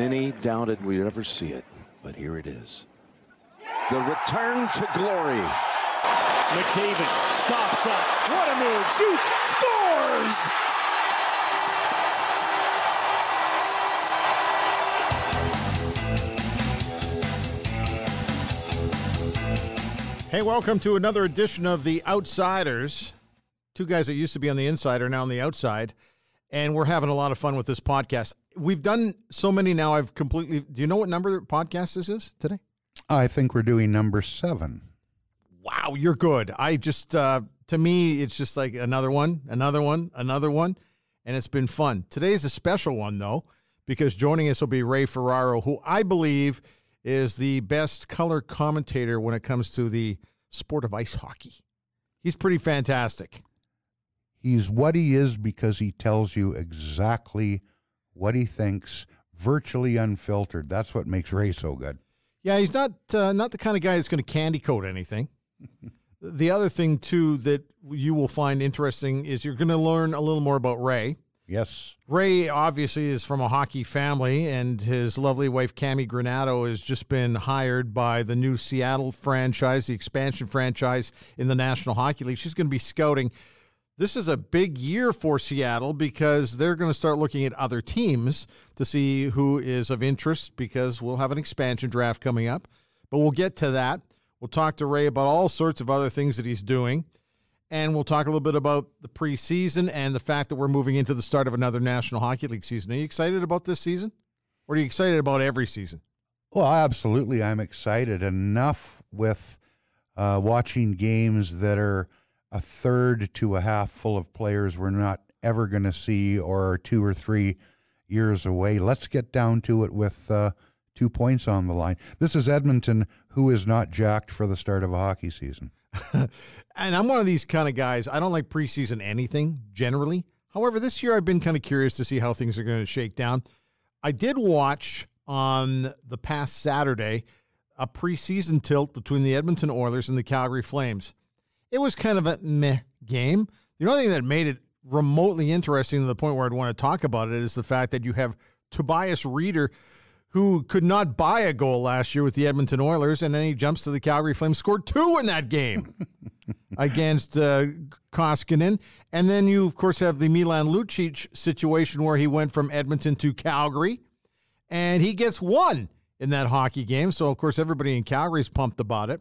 Many doubted we'd ever see it, but here it is. The return to glory. McDavid stops up. What a move. Shoots. Scores! Hey, welcome to another edition of The Outsiders. Two guys that used to be on the inside are now on the outside, and we're having a lot of fun with this podcast. We've done so many now, I've completely... Do you know what number podcast this is today? I think we're doing number 7. Wow, you're good. I just, to me, it's just like another one, and it's been fun. Today's a special one, though, because joining us will be Ray Ferraro, who I believe is the best color commentator when it comes to the sport of ice hockey. He's pretty fantastic. He's what he is because he tells you exactly what he thinks, virtually unfiltered. That's what makes Ray so good. Yeah, he's not the kind of guy that's going to candy coat anything. The other thing, too, that you will find interesting is you're going to learn a little more about Ray. Yes. Ray obviously is from a hockey family, and his lovely wife, Cami Granato, has just been hired by the new Seattle franchise, the expansion franchise in the National Hockey League. She's going to be scouting. This is a big year for Seattle because they're going to start looking at other teams to see who is of interest because we'll have an expansion draft coming up. But we'll get to that. We'll talk to Ray about all sorts of other things that he's doing. And we'll talk a little bit about the preseason and the fact that we're moving into the start of another National Hockey League season. Are you excited about this season? Or are you excited about every season? Well, absolutely. I'm excited enough with watching games that are a third to a half full of players we're not ever going to see or are 2 or 3 years away. Let's get down to it with 2 points on the line. This is Edmonton, who is not jacked for the start of a hockey season. And I'm one of these kind of guys. I don't like preseason anything, generally. However, this year I've been kind of curious to see how things are going to shake down. I did watch on the past Saturday a preseason tilt between the Edmonton Oilers and the Calgary Flames. It was kind of a meh game. The only thing that made it remotely interesting to the point where I'd want to talk about it is the fact that you have Tobias Reeder, who could not buy a goal last year with the Edmonton Oilers, and then he jumps to the Calgary Flames, scored 2 in that game against Koskinen. And then you, of course, have the Milan Lucic situation where he went from Edmonton to Calgary, and he gets 1 in that hockey game. So, of course, everybody in Calgary is pumped about it.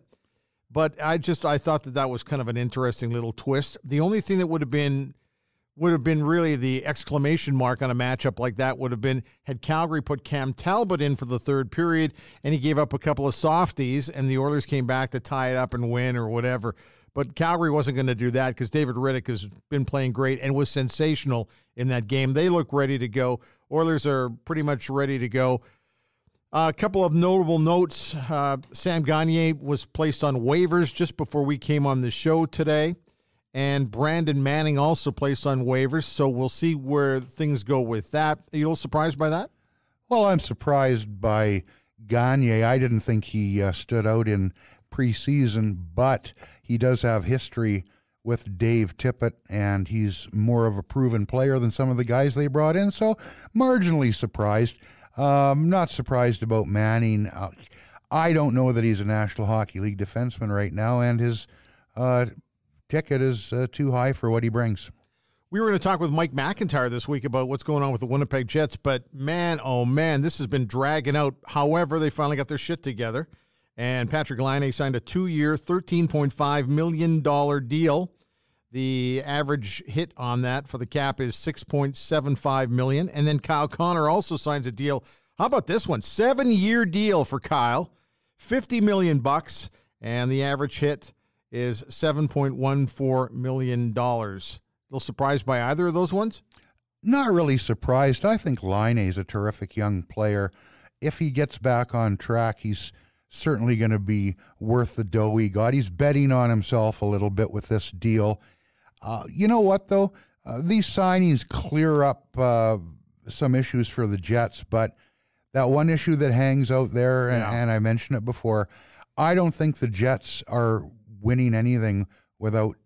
But I thought that was kind of an interesting little twist. The only thing that would have been really the exclamation mark on a matchup like that would have been had Calgary put Cam Talbot in for the third period and he gave up a couple of softies and the Oilers came back to tie it up and win or whatever. But Calgary wasn't going to do that because David Rittich has been playing great and was sensational in that game. They look ready to go. Oilers are pretty much ready to go. A couple of notable notes. Sam Gagner was placed on waivers just before we came on the show today. And Brandon Manning also placed on waivers, so we'll see where things go with that. Are you a little surprised by that? Well, I'm surprised by Gagner. I didn't think he stood out in preseason, but he does have history with Dave Tippett, and he's more of a proven player than some of the guys they brought in, so marginally surprised. Not surprised about Manning. I don't know that he's a National Hockey League defenseman right now, and his ticket is too high for what he brings. We were going to talk with Mike McIntyre this week about what's going on with the Winnipeg Jets, but man, oh man, this has been dragging out. However, they finally got their shit together, and Patrick Laine signed a 2-year, $13.5 million deal. The average hit on that for the cap is $6.75 million. And then Kyle Connor also signs a deal. How about this one? 7-year deal for Kyle, $50 million, and the average hit is $7.14 million. A little surprised by either of those ones? Not really surprised. I think Laine is a terrific young player. If he gets back on track, he's certainly going to be worth the dough he got. He's betting on himself a little bit with this deal. You know what, though? These signings clear up some issues for the Jets, but that one issue that hangs out there, and I mentioned it before, I don't think the Jets are winning anything without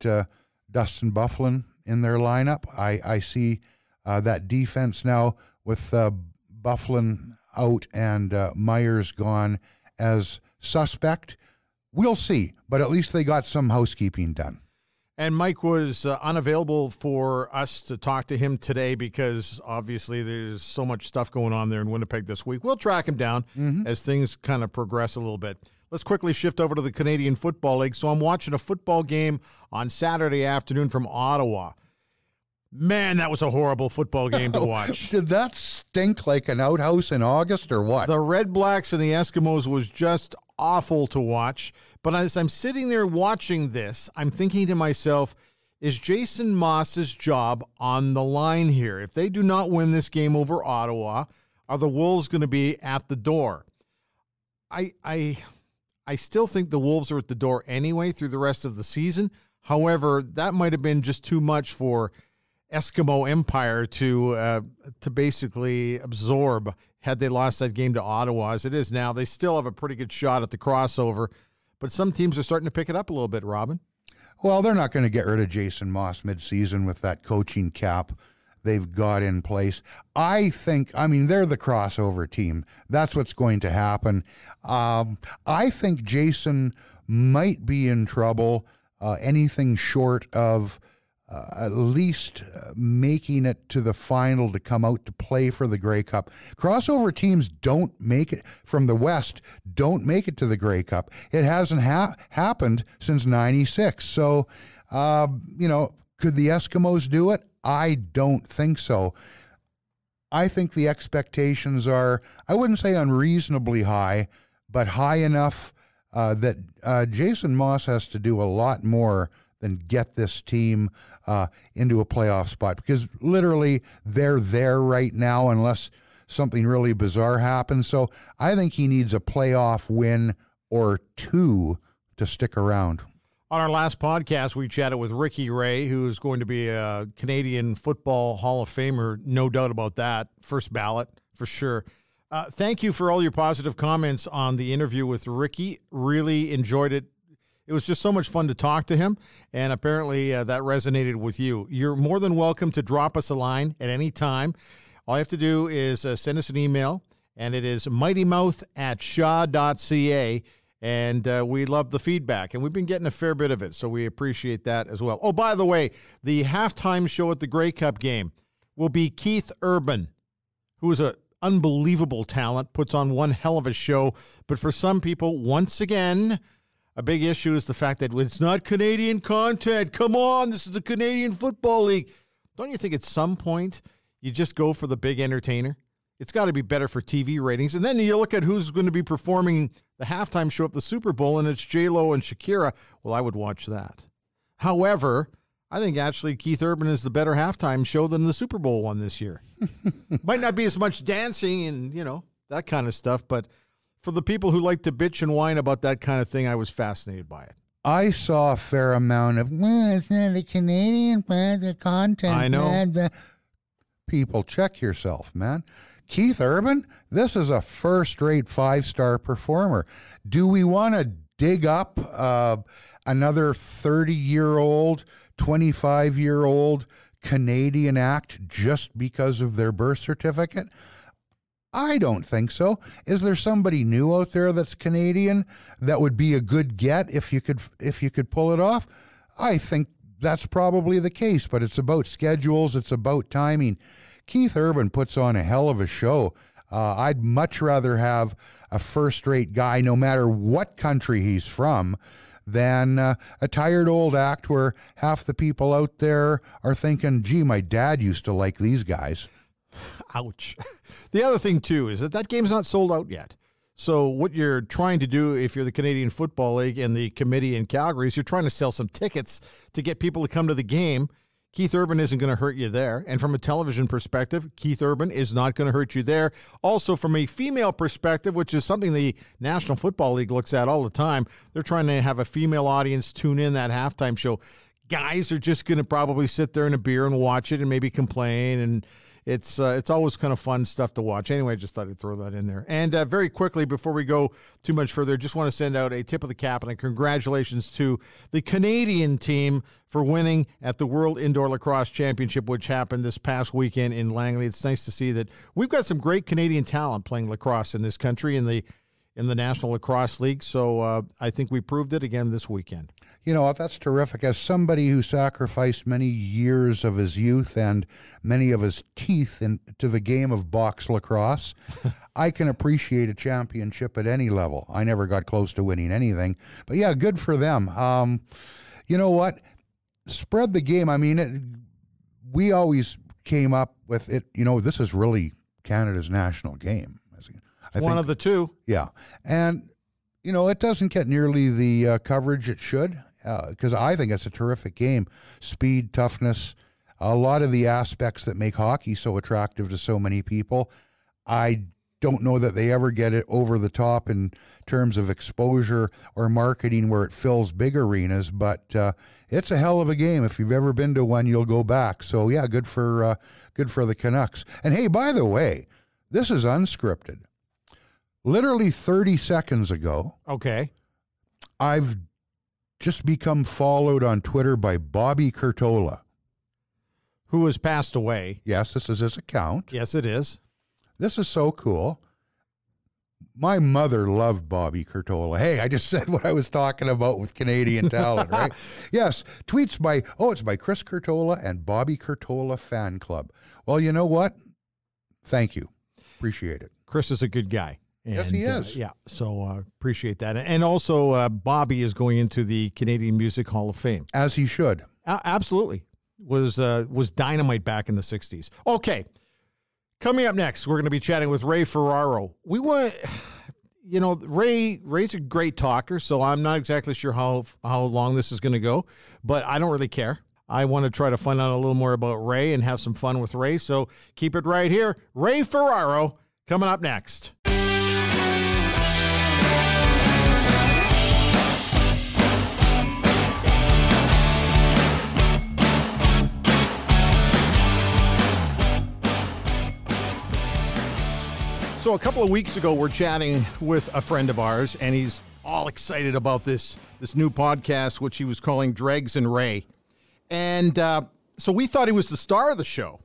Dustin Byfuglien in their lineup. I see that defense now with Byfuglien out and Myers gone as suspect. We'll see, but at least they got some housekeeping done. And Mike was unavailable for us to talk to him today because obviously there's so much stuff going on there in Winnipeg this week. We'll track him down as things kind of progress a little bit. Let's quickly shift over to the Canadian Football League. So I'm watching a football game on Saturday afternoon from Ottawa. Man, that was a horrible football game to watch. Did that stink like an outhouse in August or what? The Red Blacks and the Eskimos was just awful to watch. But as I'm sitting there watching this, I'm thinking to myself, is Jason Moss's job on the line here? If they do not win this game over Ottawa, are the Wolves going to be at the door? I still think the Wolves are at the door anyway through the rest of the season. However, that might have been just too much for Eskimo Empire to basically absorb had they lost that game to Ottawa. As it is now, they still have a pretty good shot at the crossover, but some teams are starting to pick it up a little bit, Robin. Well, they're not going to get rid of Jason Moss midseason with that coaching cap they've got in place. I mean, they're the crossover team. That's what's going to happen. I think Jason might be in trouble, anything short of at least making it to the final to come out to play for the Grey Cup. Crossover teams don't make it from the West, don't make it to the Grey Cup. It hasn't happened since 96. So, could the Eskimos do it? I don't think so. I think the expectations are, I wouldn't say unreasonably high, but high enough that Jason Moss has to do a lot more than get this team into a playoff spot, because literally they're there right now unless something really bizarre happens. So I think he needs a playoff win or two to stick around. On our last podcast, we chatted with Ricky Ray, who is going to be a Canadian Football Hall of Famer, no doubt about that. First ballot, for sure. Thank you for all your positive comments on the interview with Ricky. Really enjoyed it. It was just so much fun to talk to him, and apparently that resonated with you. You're more than welcome to drop us a line at any time. All you have to do is send us an email, and it is mightymouth@shaw.ca, and we love the feedback, and we've been getting a fair bit of it, so we appreciate that as well. Oh, by the way, the halftime show at the Grey Cup game will be Keith Urban, who is an unbelievable talent, puts on one hell of a show, but for some people, once again, a big issue is the fact that it's not Canadian content. Come on, this is the Canadian Football League. Don't you think at some point you just go for the big entertainer? It's got to be better for TV ratings. And then you look at who's going to be performing the halftime show at the Super Bowl, and it's J-Lo and Shakira. Well, I would watch that. However, I think actually Keith Urban is the better halftime show than the Super Bowl one this year. Might not be as much dancing and, that kind of stuff, but for the people who like to bitch and whine about that kind of thing, I was fascinated by it. I saw a fair amount of, it's not a Canadian the content. I know. People, check yourself, man. Keith Urban, this is a first-rate 5-star performer. Do we want to dig up another 30-year-old, 25-year-old Canadian act just because of their birth certificate? I don't think so. Is there somebody new out there that's Canadian that would be a good get if you could pull it off? I think that's probably the case, but it's about schedules, it's about timing. Keith Urban puts on a hell of a show. I'd much rather have a first-rate guy, no matter what country he's from, than a tired old act where half the people out there are thinking, gee, my dad used to like these guys. Ouch. The other thing, too, is that game's not sold out yet. So what you're trying to do, if you're the Canadian Football League and the committee in Calgary, is you're trying to sell some tickets to get people to come to the game. Keith Urban isn't going to hurt you there. And from a television perspective, Keith Urban is not going to hurt you there. Also, from a female perspective, which is something the National Football League looks at all the time, they're trying to have a female audience tune in that halftime show. Guys are just going to probably sit there in a beer and watch it and maybe complain and, it's always kind of fun stuff to watch. Anyway, I just thought I'd throw that in there. And very quickly, before we go too much further, just want to send out a tip of the cap and a congratulations to the Canadian team for winning at the World Indoor Lacrosse Championship, which happened this past weekend in Langley. It's nice to see that we've got some great Canadian talent playing lacrosse in this country in the National Lacrosse League. So I think we proved it again this weekend. You know, that's terrific. As somebody who sacrificed many years of his youth and many of his teeth into the game of box lacrosse, I can appreciate a championship at any level. I never got close to winning anything, but yeah, good for them. You know what? Spread the game. I mean, we always came up with it, you know, this is really Canada's national game. I think, one of the two. Yeah. And, you know, it doesn't get nearly the coverage it should. Because I think it's a terrific game. Speed, toughness, a lot of the aspects that make hockey so attractive to so many people. I don't know that they ever get it over the top in terms of exposure or marketing where it fills big arenas, but it's a hell of a game. If you've ever been to one, you'll go back. So, yeah, good for the Canucks. And, hey, by the way, this is unscripted. Literally 30 seconds ago, okay, I've just become followed on Twitter by Bobby Curtola, who has passed away. Yes, this is his account. Yes, it is. This is so cool. My mother loved Bobby Curtola. Hey, I just said what I was talking about with Canadian talent, right? Yes, tweets by, it's by Chris Curtola and Bobby Curtola Fan Club. Well, you know what? Thank you. Appreciate it. Chris is a good guy. And, yes, he is. Yeah, so appreciate that. And also, Bobby is going into the Canadian Music Hall of Fame. As he should. Absolutely. Was dynamite back in the 60s. Okay, coming up next, we're going to be chatting with Ray Ferraro. We want, you know, Ray's a great talker, so I'm not exactly sure how long this is going to go, but I don't really care. I want to try to find out a little more about Ray and have some fun with Ray, so keep it right here. Ray Ferraro coming up next. So a couple of weeks ago, we're chatting with a friend of ours, and he's all excited about this new podcast, which he was calling Dregs and Ray. And so we thought he was the star of the show.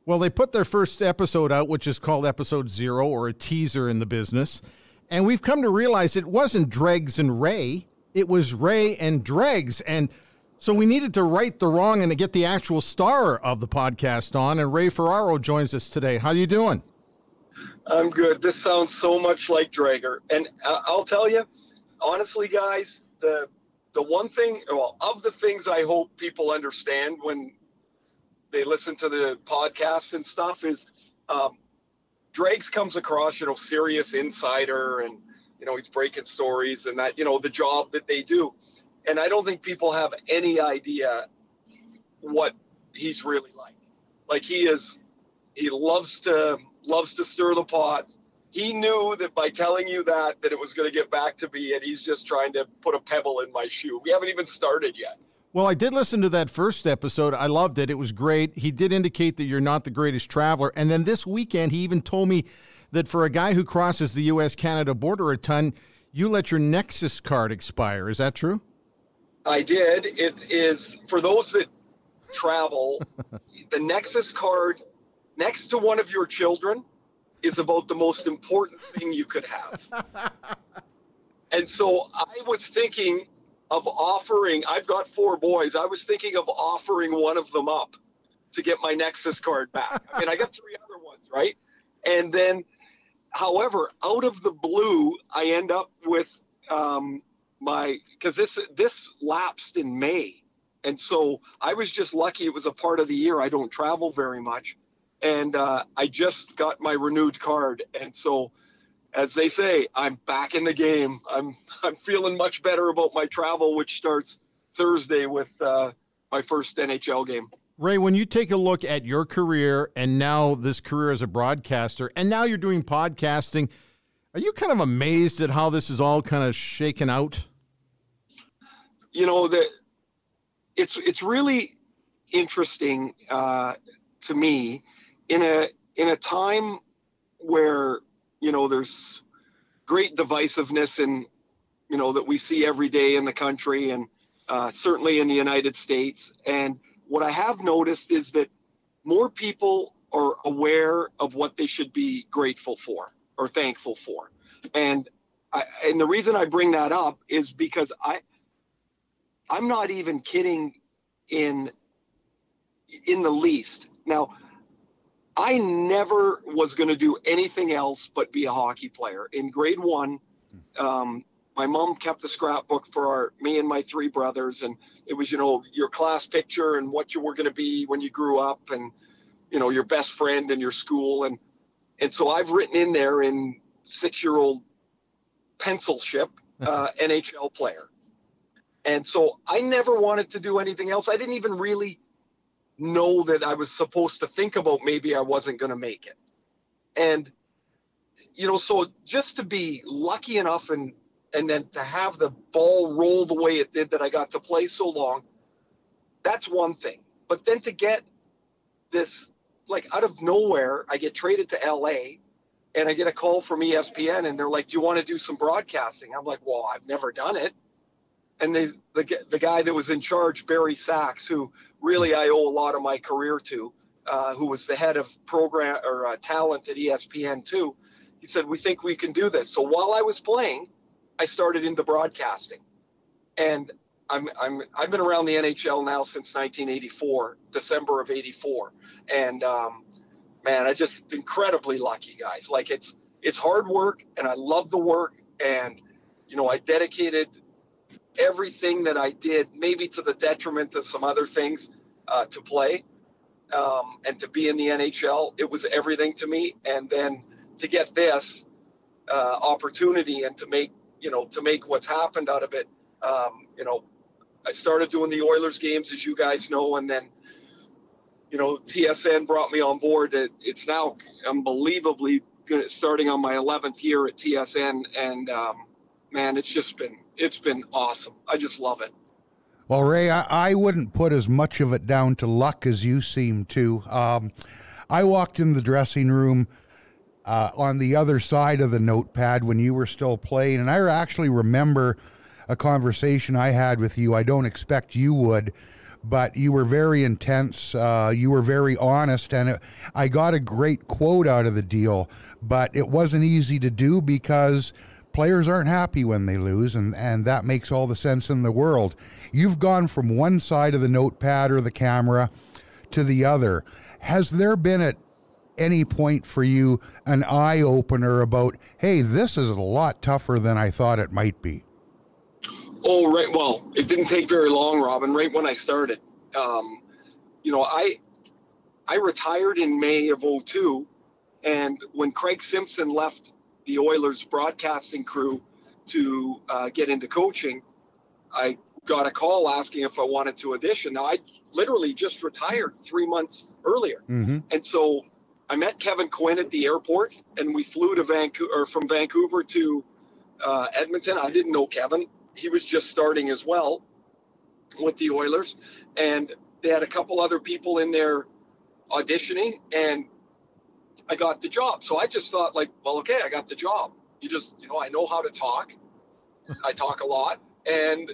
Well, they put their first episode out, which is called Episode 0, or a teaser in the business. And we've come to realize it wasn't Dregs and Ray. It was Ray and Dregs. And so we needed to right the wrong and to get the actual star of the podcast on. And Ray Ferraro joins us today. How you doing? I'm good. This sounds so much like Drager. And I'll tell you, honestly, guys, the one thing, well, of the things I hope people understand when they listen to the podcast and stuff is Dregs comes across, serious insider and, he's breaking stories and that, the job that they do. And I don't think people have any idea what he's really like. Like he loves to stir the pot. He knew that by telling you that it was going to get back to me, and he's just trying to put a pebble in my shoe. We haven't even started yet. Well, I did listen to that first episode. I loved it. It was great. He did indicate that you're not the greatest traveler. And then this weekend, he even told me that for a guy who crosses the U.S.-Canada border a ton, you let your Nexus card expire. Is that true? I did. It is, for those that travel, the Nexus card next to one of your children is about the most important thing you could have. And so I was thinking of offering, I've got 4 boys. I was thinking of offering one of them up to get my Nexus card back. I mean, I got 3 other ones, right? And then, however, out of the blue, I end up with because this lapsed in May. And so I was just lucky it was a part of the year. I don't travel very much. And I just got my renewed card. And so, as they say, I'm back in the game. I'm feeling much better about my travel, which starts Thursday with my first NHL game. Ray, when you take a look at your career and now this career as a broadcaster, and now you're doing podcasting, are you kind of amazed at how this is all kind of shaken out? It's really interesting to me in a time where, there's great divisiveness and, that we see every day in the country and certainly in the United States. And what I have noticed is that more people are aware of what they should be grateful for or thankful for. And the reason I bring that up is because I'm not even kidding in the least. Now, I never was going to do anything else but be a hockey player. In grade 1, my mom kept a scrapbook for me and my 3 brothers, and it was, your class picture and what you were going to be when you grew up, and your best friend in your school, and so I've written in there in 6-year-old pencilship, NHL player, and so I never wanted to do anything else. I didn't even really know that I was supposed to think about maybe I wasn't going to make it, and so just to be lucky enough and then to have the ball roll the way it did, that I got to play so long, that's one thing. But then to get this, like, out of nowhere, I get traded to LA and I get a call from ESPN and they're like, do you want to do some broadcasting? I'm like, well, I've never done it. And the guy that was in charge, Barry Sachs, who really I owe a lot of my career to, who was the head of program or talent at ESPN too, he said, we think we can do this. So while I was playing, I started into broadcasting, and I've been around the NHL now since 1984, December of '84, and man, I just incredibly lucky, guys. Like it's hard work, and I love the work, and I dedicated everything that I did, maybe to the detriment of some other things, to play, and to be in the NHL. It was everything to me, and then to get this opportunity and to make what's happened out of it. I started doing the Oilers games, as you guys know, and then, TSN brought me on board. It's now unbelievably good, starting on my 11th year at TSN. And, man, it's been awesome. I just love it. Well, Ray, I wouldn't put as much of it down to luck as you seem to. I walked in the dressing room on the other side of the notepad when you were still playing, and I actually remember a conversation I had with you. I don't expect you would, but you were very intense. You were very honest, and I got a great quote out of the deal, but it wasn't easy to do because players aren't happy when they lose, and that makes all the sense in the world. You've gone from one side of the notepad or the camera to the other. Has there been at any point for you an eye-opener about, hey, this is a lot tougher than I thought it might be? Oh, right. Well, it didn't take very long, Robin, right when I started. I retired in May of '02, and when Craig Simpson left the Oilers broadcasting crew to get into coaching, I got a call asking if I wanted to audition. Now, I literally just retired 3 months earlier. Mm-hmm. And so I met Kevin Quinn at the airport, and we flew to from Vancouver to Edmonton. I didn't know Kevin. He was just starting as well with the Oilers, and they had a couple other people in there auditioning, and I got the job. So I just thought, like, well, okay, I got the job. I know how to talk. I talk a lot, and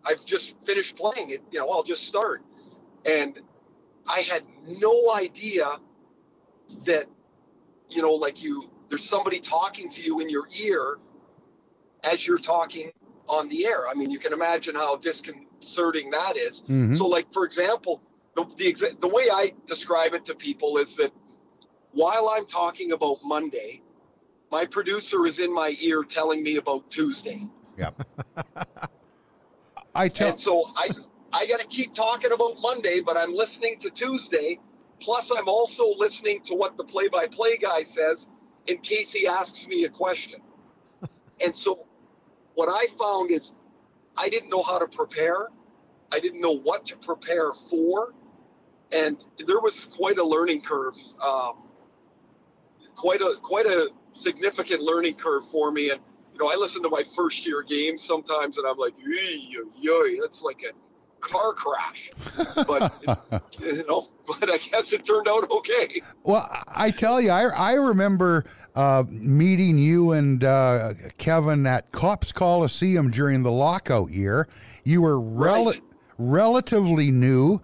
I've just finished playing it. I'll just start. And I had no idea that, there's somebody talking to you in your ear as you're talking on the air. I mean, you can imagine how disconcerting that is. Mm-hmm. So, like, for example, the way I describe it to people is that while I'm talking about Monday, my producer is in my ear telling me about Tuesday. Yeah. And so I got to keep talking about Monday, but I'm listening to Tuesday. Plus, I'm also listening to what the play-by-play guy says in case he asks me a question. And so what I found is I didn't know how to prepare. I didn't know what to prepare for. And there was quite a learning curve, quite a significant learning curve for me. And, I listen to my first year games sometimes and I'm like, that's like car crash. But, but I guess it turned out okay. Well, I tell you, I remember meeting you and Kevin at Cops Coliseum during the lockout year. You were relatively new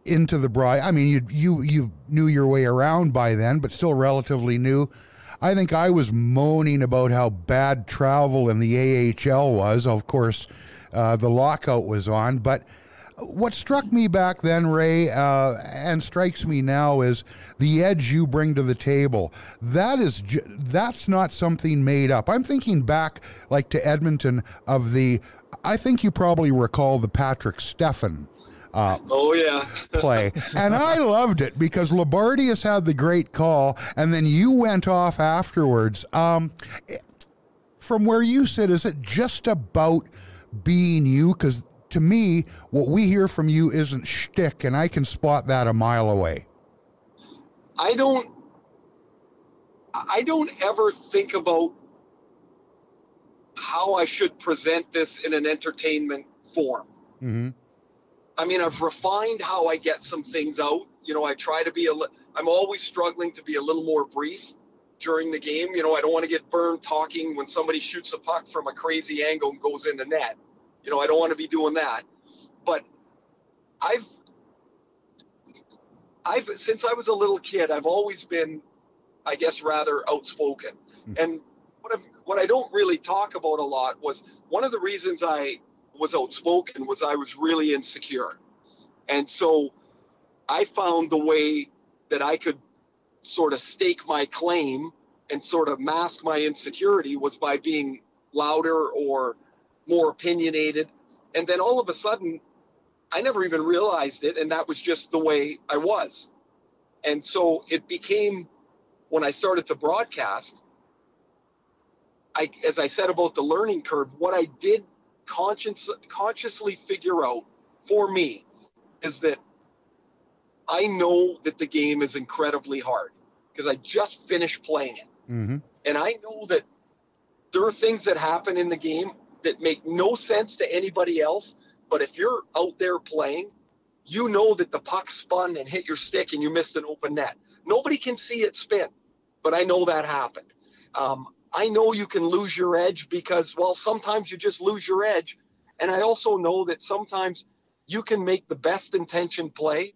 into the Bri. I mean, you knew your way around by then, but still relatively new. I think I was moaning about how bad travel in the AHL was. Of course, the lockout was on. But what struck me back then, Ray, and strikes me now is the edge you bring to the table. That's not something made up. I'm thinking back, like, to Edmonton I think you probably recall the Patrick Stefan play. And I loved it because Labardius had the great call, and then you went off afterwards. From where you sit, is it just about being you? Because to me, what we hear from you isn't shtick, and I can spot that a mile away. I don't ever think about how I should present this in an entertainment form. Mm-hmm. I mean, I've refined how I get some things out. I try to be I'm always struggling to be a little more brief during the game. I don't want to get burned talking when somebody shoots a puck from a crazy angle and goes in the net. I don't want to be doing that. But I've since I was a little kid, I've always been, I guess, rather outspoken. And what I don't really talk about a lot was one of the reasons I was outspoken was I was really insecure. And so I found the way that I could sort of stake my claim and sort of mask my insecurity was by being louder or more opinionated. And then all of a sudden, I never even realized it. And that was just the way I was. And so it became, when I started to broadcast, as I said about the learning curve, what I did consciously figure out for me is that I know that the game is incredibly hard because I just finished playing it. Mm-hmm. And I know that there are things that happen in the game that make no sense to anybody else. But if you're out there playing, you know that the puck spun and hit your stick and you missed an open net. Nobody can see it spin, but I know that happened. I know you can lose your edge because, well, sometimes you just lose your edge. And I also know that sometimes you can make the best intention play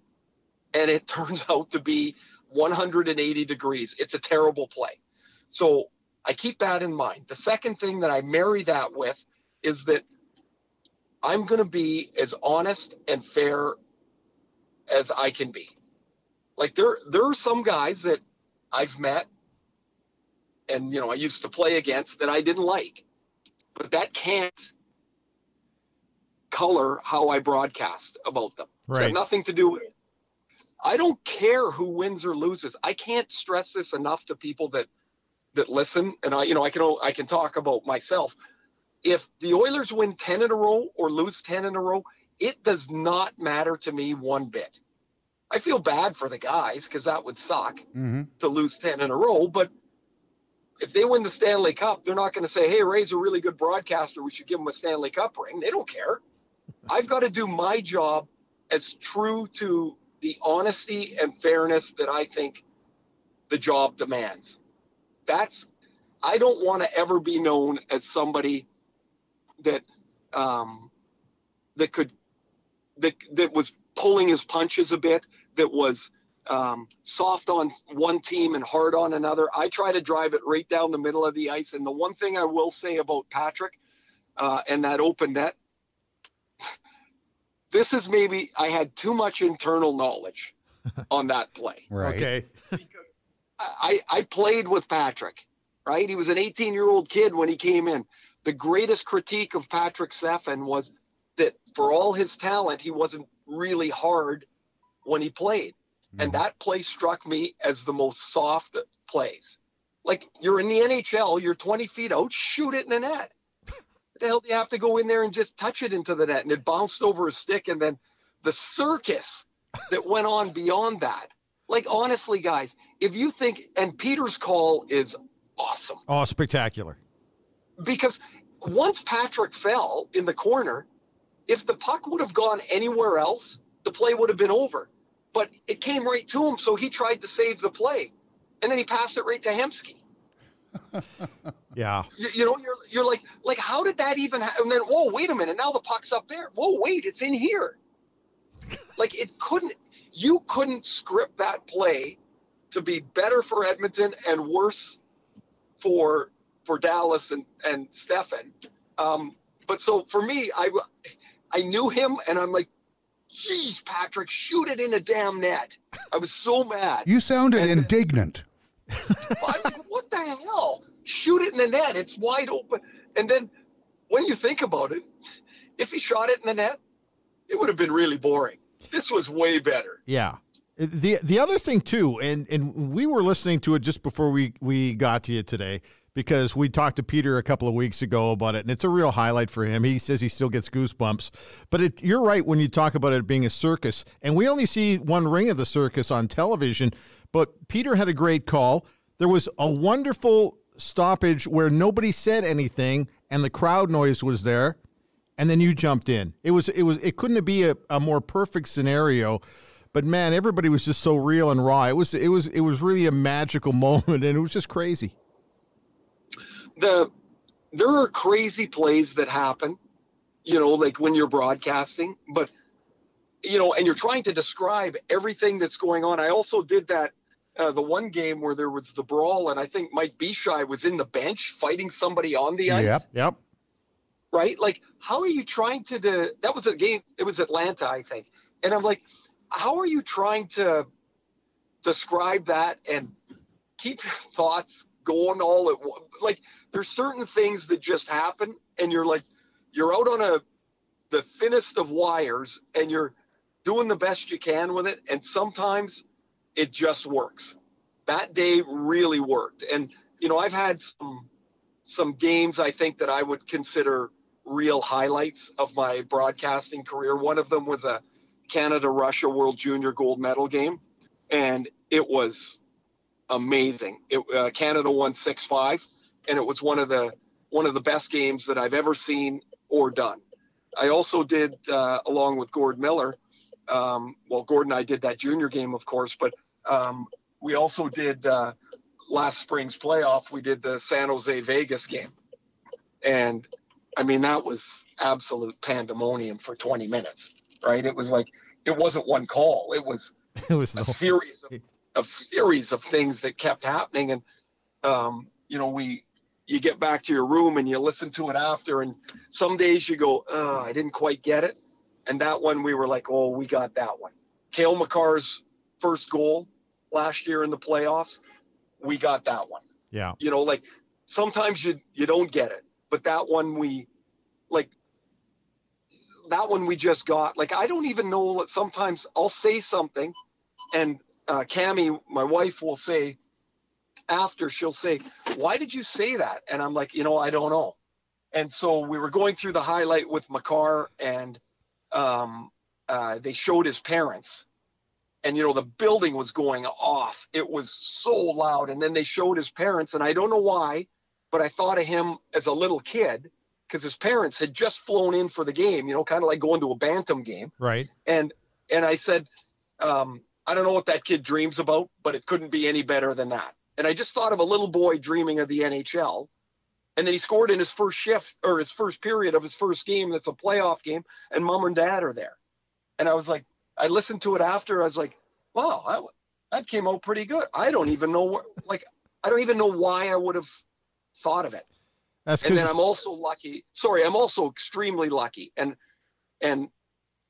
and it turns out to be 180 degrees. It's a terrible play. So I keep that in mind. The second thing that I marry that with is that I'm going to be as honest and fair as I can be. Like there are some guys that I've met and, I used to play against that I didn't like, but that can't color how I broadcast about them. Right. It's got nothing to do with it. I don't care who wins or loses. I can't stress this enough to people that listen. And I can talk about myself. If the Oilers win 10 in a row or lose 10 in a row, it does not matter to me one bit. I feel bad for the guys because that would suck to lose 10 in a row. But if they win the Stanley Cup, they're not going to say, hey, Ray's a really good broadcaster. We should give him a Stanley Cup ring. They don't care. I've got to do my job as true to the honesty and fairness that I think the job demands. I don't want to ever be known as somebody that was pulling his punches a bit, that was soft on one team and hard on another. I try to drive it right down the middle of the ice. And the one thing I will say about Patrick and that open net, this is maybe I had too much internal knowledge on that play. Right. Okay. Because I played with Patrick, right? He was an 18-year-old kid when he came in. The greatest critique of Patrick Stefan was that for all his talent, he wasn't really hard when he played. And that play struck me as the most soft plays. Like, you're in the NHL, you're 20 feet out, shoot it in the net. What the hell do you have to go in there and just touch it into the net? And it bounced over his stick. And then the circus that went on beyond that. Like, honestly, guys, if you think, and Peter's call is awesome. Oh, spectacular. Because once Patrick fell in the corner, if the puck would have gone anywhere else, the play would have been over. But it came right to him, so he tried to save the play. And then he passed it right to Hemsky. Yeah. You know, you're like, how did that even happen? And then, whoa, wait a minute. Now the puck's up there. Whoa, wait, it's in here. Like, you couldn't script that play to be better for Edmonton and worse for Dallas and Stefan. But so for me, I knew him, and I'm like, geez, Patrick, shoot it in the damn net. I was so mad. You sounded indignant. I'm like, what the hell? Shoot it in the net. It's wide open. And then when you think about it, if he shot it in the net, it would have been really boring. This was way better. Yeah. The other thing, too, and we were listening to it just before we got to you today, because we talked to Peter a couple of weeks ago about it, and it's a real highlight for him. He says he still gets goosebumps. But you're right when you talk about it being a circus, and we only see one ring of the circus on television, but Peter had a great call. There was a wonderful stoppage where nobody said anything, and the crowd noise was there, and then you jumped in. It couldn't be a more perfect scenario. But man, everybody was just so real and raw. It was really a magical moment, and it was just crazy. There are crazy plays that happen, you know, like when you're broadcasting, but you know, and you're trying to describe everything that's going on. I also did that the one game where there was the brawl, and I think Mike Bishai was in the bench fighting somebody on the ice. Yep. Right? Like, how are you trying to that was a game, it was Atlanta, I think. And I'm like, how are you trying to describe that and keep your thoughts going all at once? Like, there's certain things that just happen, and you're like, you're out on the thinnest of wires, and you're doing the best you can with it, and sometimes it just works. That day really worked. And, you know, I've had some games I think that I would consider real highlights of my broadcasting career. One of them was a Canada-Russia World Junior Gold Medal game, and it was amazing. Canada won 6-5, and it was one of the best games that I've ever seen or done. I also did, along with Gord Miller, Gord and I did that junior game, of course, but we also did last spring's playoff. We did the San Jose Vegas game, and I mean, that was absolute pandemonium for 20 minutes. Right? It was like, it wasn't one call. It was a series of things that kept happening. And, you know, you get back to your room and you listen to it after, and some days you go, oh, I didn't quite get it. And that one, we were like, oh, we got that one. Cale Makar's first goal last year in the playoffs, we got that one. Yeah. You know, like, sometimes you don't get it, but that one that one we just got. Like, I don't even know that sometimes I'll say something, and Cammie, my wife, will say after, she'll say, why did you say that? And I'm like, you know, I don't know. And so we were going through the highlight with Makar, and they showed his parents, and, you know, the building was going off. It was so loud. And then they showed his parents, and I don't know why, but I thought of him as a little kid, because his parents had just flown in for the game, you know, kind of like going to a Bantam game. Right. And I said, I don't know what that kid dreams about, but it couldn't be any better than that. And I just thought of a little boy dreaming of the NHL. And then he scored in his first shift, or his first period of his first game. That's a playoff game. And mom and dad are there. And I was like, I listened to it after. I was like, wow, that came out pretty good. I don't even know why I would have thought of it. And then I'm also lucky. Sorry, I'm also extremely lucky. And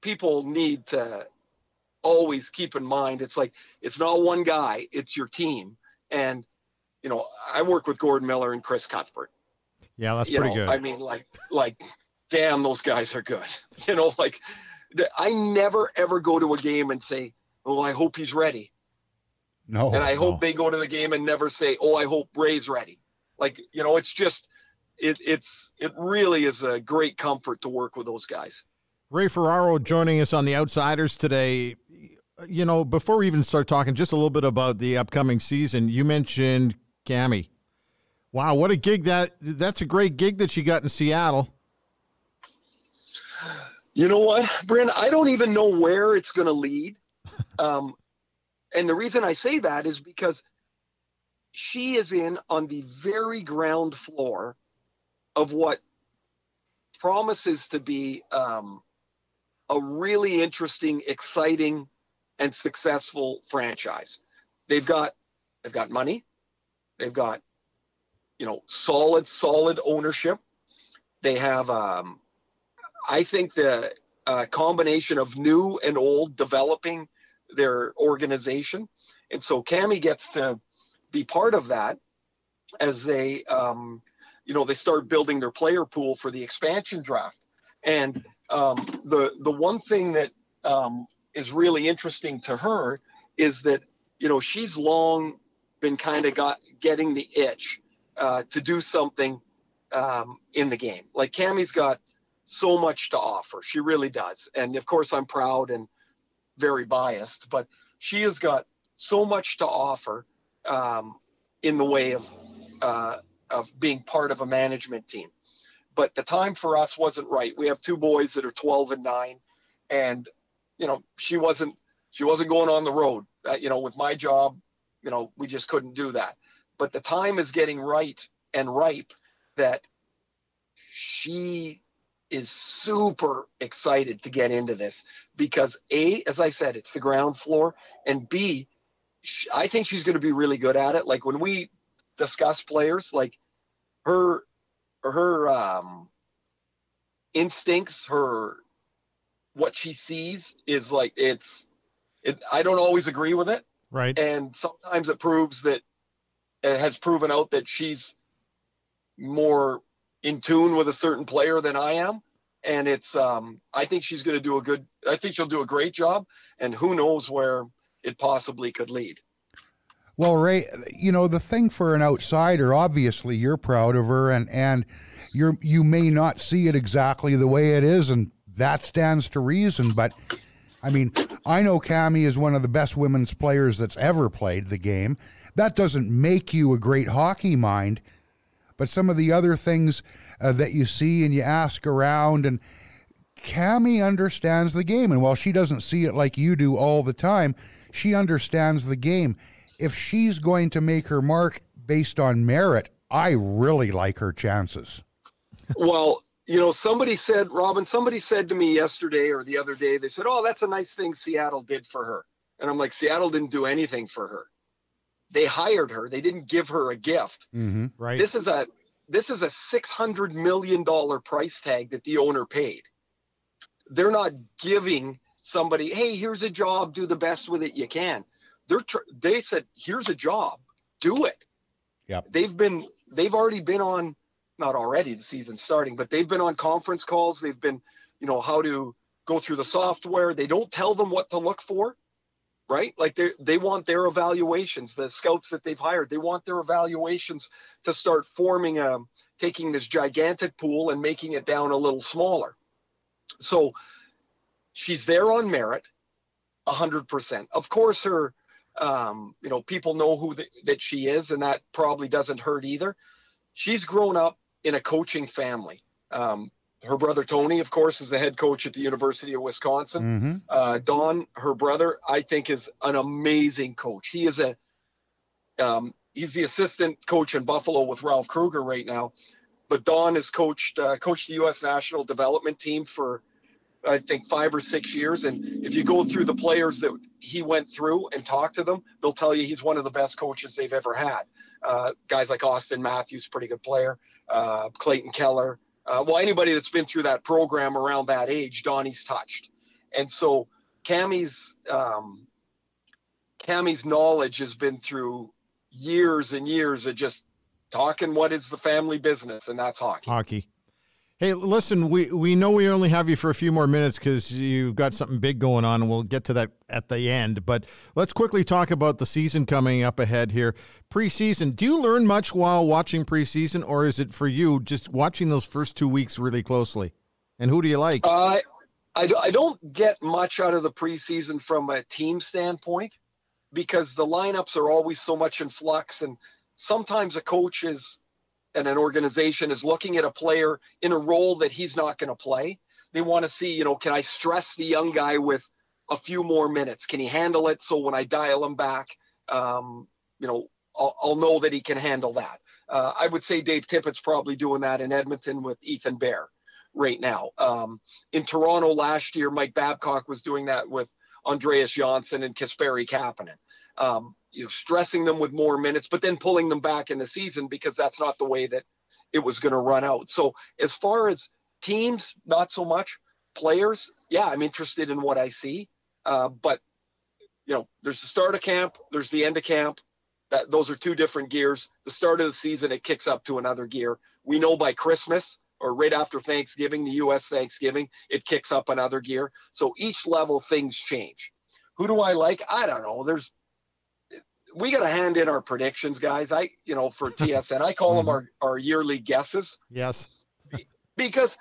people need to always keep in mind, it's like, it's not one guy, it's your team. And, you know, I work with Gordon Miller and Chris Cuthbert. Yeah, that's pretty good. I mean, like, damn, those guys are good. You know, like, I never, ever go to a game and say, oh, I hope he's ready. No. And I hope they go to the game and never say, oh, I hope Ray's ready. Like, you know, it's just, it really is a great comfort to work with those guys. Ray Ferraro joining us on The Outsiders today. You know, before we even start talking just a little bit about the upcoming season, you mentioned Cammie. Wow, what a gig that's a great gig that you got in Seattle. You know what, Bryn? I don't even know where it's going to lead. And the reason I say that is because she is in on the very ground floor of what promises to be a really interesting, exciting, and successful franchise. They've got money. They've got, solid ownership. They have, I think, the combination of new and old developing their organization. And so Cammie gets to be part of that as they, they start building their player pool for the expansion draft. And the one thing that is really interesting to her is that, she's long been kind of getting the itch to do something in the game. Like Cammie's got so much to offer. She really does. And of course I'm proud and very biased, but she has got so much to offer in the way of being part of a management team. But the time for us wasn't right. We have two boys that are 12 and 9, and she wasn't going on the road. With my job, we just couldn't do that. But the time is getting right and ripe that she is super excited to get into this because A, as I said, it's the ground floor, and B, I think she's going to be really good at it. Like when we discuss players, like her instincts, what she sees is like, I don't always agree with it. Right. And sometimes it has proven out that she's more in tune with a certain player than I am. And I think she's going to I think she'll do a great job, and who knows where it possibly could lead. Well, Ray, the thing for an outsider, obviously you're proud of her, and you may not see it exactly the way it is, and that stands to reason. But I mean, I know Cammie is one of the best women's players that's ever played the game. That doesn't make you a great hockey mind, but some of the other things that you see and you ask around, and Cammie understands the game. And while she doesn't see it like you do all the time, she understands the game. If she's going to make her mark based on merit, I really like her chances. Well, somebody said to me yesterday or the other day, they said, "Oh, that's a nice thing Seattle did for her." And I'm like, Seattle didn't do anything for her. They hired her. They didn't give her a gift. Mm-hmm. Right. This is a $600 million price tag that the owner paid. They're not giving somebody, "Hey, here's a job. Do the best with it you can." They said, "Here's a job. Do it." Yep. They've already been on, not already, the season's starting, but they've been on conference calls. They've been, how to go through the software. They don't tell them what to look for, right? Like they want their evaluations, the scouts that they've hired, they want their evaluations to start forming taking this gigantic pool and making it down a little smaller. So she's there on merit, 100%. Of course, her, people know that she is, and that probably doesn't hurt either. She's grown up in a coaching family. Her brother, Tony, of course, is the head coach at the University of Wisconsin. Mm-hmm. Don, her brother, I think is an amazing coach. He is he's the assistant coach in Buffalo with Ralph Kruger right now. But Don has coached the U.S. national development team for, I think, 5 or 6 years. And if you go through the players that he went through and talk to them, they'll tell you he's one of the best coaches they've ever had. Guys like Austin Matthews, pretty good player. Clayton Keller. Anybody that's been through that program around that age, Donnie's touched. And so Cammie's knowledge has been through years and years of just talking what is the family business, and that's hockey. Hey, listen, we know we only have you for a few more minutes because you've got something big going on, and we'll get to that at the end. But let's quickly talk about the season coming up ahead here. Preseason, do you learn much while watching preseason, or is it for you just watching those first 2 weeks really closely? And who do you like? I don't get much out of the preseason from a team standpoint because the lineups are always so much in flux, and sometimes a coach and an organization is looking at a player in a role that he's not going to play. They want to see, can I stress the young guy with a few more minutes? Can he handle it? So when I dial him back, I'll know that he can handle that. I would say Dave Tippett's probably doing that in Edmonton with Ethan Bear right now. In Toronto last year, Mike Babcock was doing that with Andreas Johnsson and Kasperi Kapanen. Stressing them with more minutes, but then pulling them back in the season because that's not the way that it was going to run out. So as far as teams, not so much. Players, yeah, I'm interested in what I see. But, there's the start of camp, there's the end of camp. Those are two different gears. The start of the season, it kicks up to another gear. We know by Christmas or right after Thanksgiving, the U.S. Thanksgiving, it kicks up another gear. So each level, things change. Who do I like? I don't know. We got to hand in our predictions, guys. For TSN, I call them our yearly guesses. Yes. Because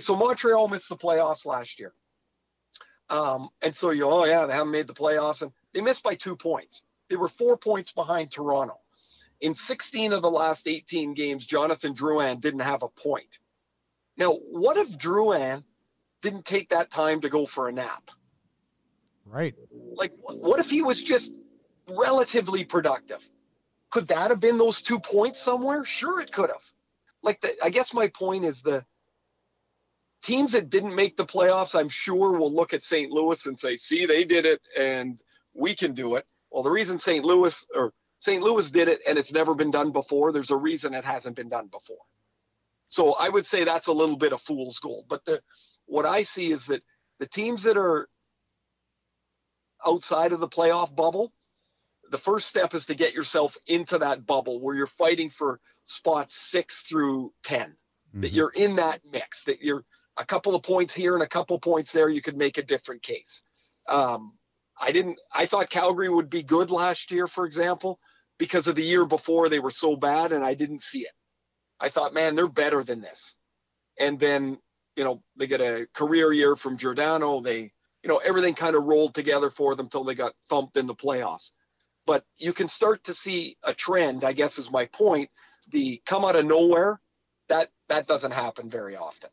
so Montreal missed the playoffs last year. And so they haven't made the playoffs, and they missed by 2 points. They were 4 points behind Toronto. In 16 of the last 18 games, Jonathan Drouin didn't have a point. Now, what if Drouin didn't take that time to go for a nap? Right. Like, what if he was just relatively productive? Could that have been those 2 points somewhere? Sure, it could have. I guess my point is the teams that didn't make the playoffs, I'm sure, will look at St. Louis and say, see, they did it and we can do it. Well, the reason St. Louis did it and it's never been done before, there's a reason it hasn't been done before. So I would say that's a little bit of fool's gold. But what I see is that the teams that are outside of the playoff bubble, the first step is to get yourself into that bubble where you're fighting for spots 6 through 10, that you're in that mix, that you're a couple of points here and a couple of points there. You could make a different case. I thought Calgary would be good last year, for example, because of the year before they were so bad and I didn't see it. I thought, man, they're better than this. And then, they get a career year from Giordano. Everything kind of rolled together for them till they got thumped in the playoffs. But you can start to see a trend, I guess is my point. The come out of nowhere, that doesn't happen very often.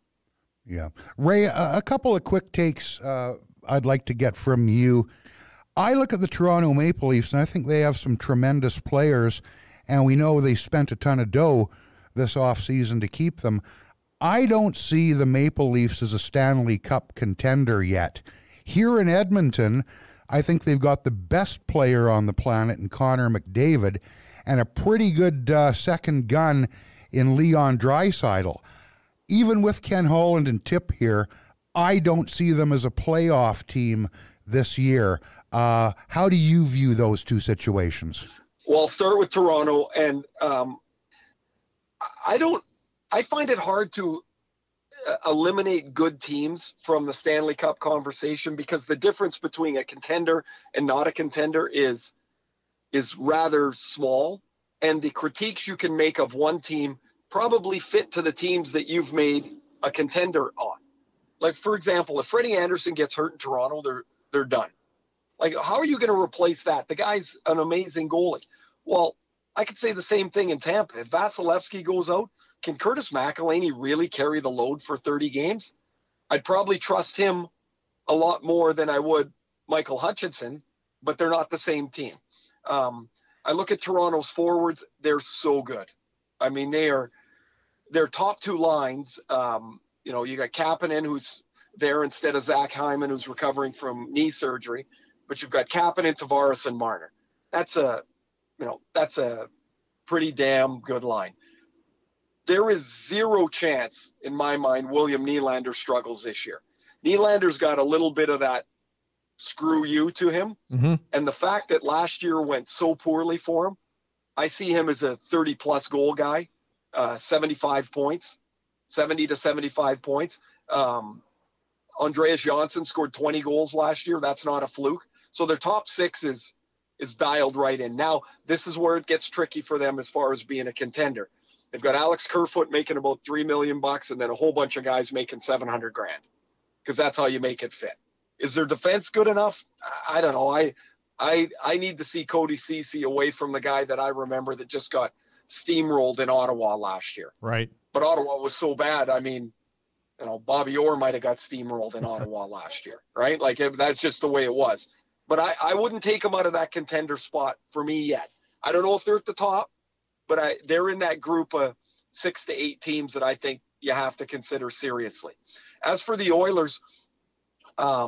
Yeah. Ray, a couple of quick takes I'd like to get from you. I look at the Toronto Maple Leafs, and I think they have some tremendous players, and we know they spent a ton of dough this offseason to keep them. I don't see the Maple Leafs as a Stanley Cup contender yet. Here in Edmonton, I think they've got the best player on the planet in Connor McDavid and a pretty good second gun in Leon Draisaitl. Even with Ken Holland and Tip here, I don't see them as a playoff team this year. How do you view those two situations? Well, I'll start with Toronto, and I find it hard to eliminate good teams from the Stanley Cup conversation because the difference between a contender and not a contender is rather small, and the critiques you can make of one team probably fit to the teams that you've made a contender on. Like, for example, if Freddie Anderson gets hurt in Toronto, they're done. Like, how are you going to replace that? The guy's an amazing goalie. Well, I could say the same thing in Tampa. If Vasilevsky goes out, can Curtis McElhinney really carry the load for 30 games? I'd probably trust him a lot more than I would Michael Hutchinson, but they're not the same team. I look at Toronto's forwards. They're so good. I mean, their top two lines, you got Kapanen, who's there instead of Zach Hyman, who's recovering from knee surgery, but you've got Kapanen, Tavares, and Marner. That's a pretty damn good line. There is zero chance, in my mind, William Nylander struggles this year. Nylander's got a little bit of that screw you to him. Mm-hmm. And the fact that last year went so poorly for him, I see him as a 30-plus goal guy, 75 points, 70 to 75 points. Andreas Johnsson scored 20 goals last year. That's not a fluke. So their top six is dialed right in. Now, this is where it gets tricky for them as far as being a contender. They've got Alex Kerfoot making about $3 million and then a whole bunch of guys making $700,000 because that's how you make it fit. Is their defense good enough? I don't know. I need to see Cody Ceci away from the guy that I remember that just got steamrolled in Ottawa last year. Right. But Ottawa was so bad. I mean, Bobby Orr might have got steamrolled in Ottawa last year, right? Like that's just the way it was. But I wouldn't take them out of that contender spot for me yet. I don't know if they're at the top, but they're in that group of 6 to 8 teams that I think you have to consider seriously. As for the Oilers, I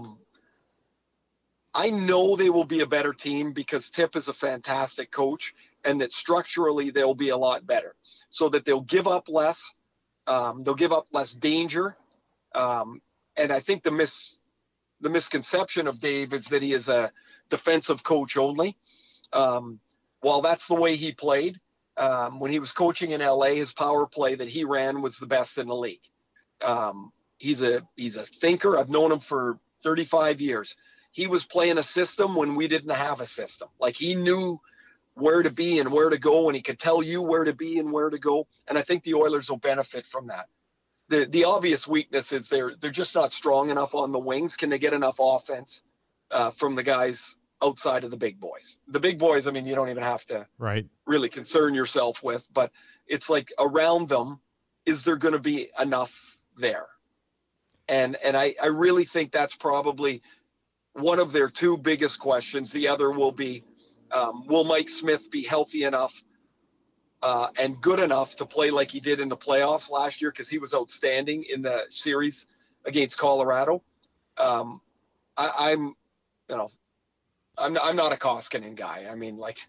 know they will be a better team because Tip is a fantastic coach, and that structurally they'll be a lot better, so that they'll give up less. They'll give up less danger. And I think the misconception of Dave is that he is a defensive coach only. While that's the way he played, when he was coaching in LA, his power play that he ran was the best in the league. He's a thinker. I've known him for 35 years. He was playing a system when we didn't have a system. Like, he knew where to be and where to go, and he could tell you where to be and where to go. And I think the Oilers will benefit from that. The obvious weakness is they're just not strong enough on the wings. Can they get enough offense from the guys outside of the big boys? The big boys, I mean, you don't even have to really concern yourself with, but it's like around them, is there going to be enough there? And I really think that's probably one of their 2 biggest questions. The other will be, will Mike Smith be healthy enough and good enough to play like he did in the playoffs last year? Because he was outstanding in the series against Colorado. I'm not a Koskinen guy. I mean, like,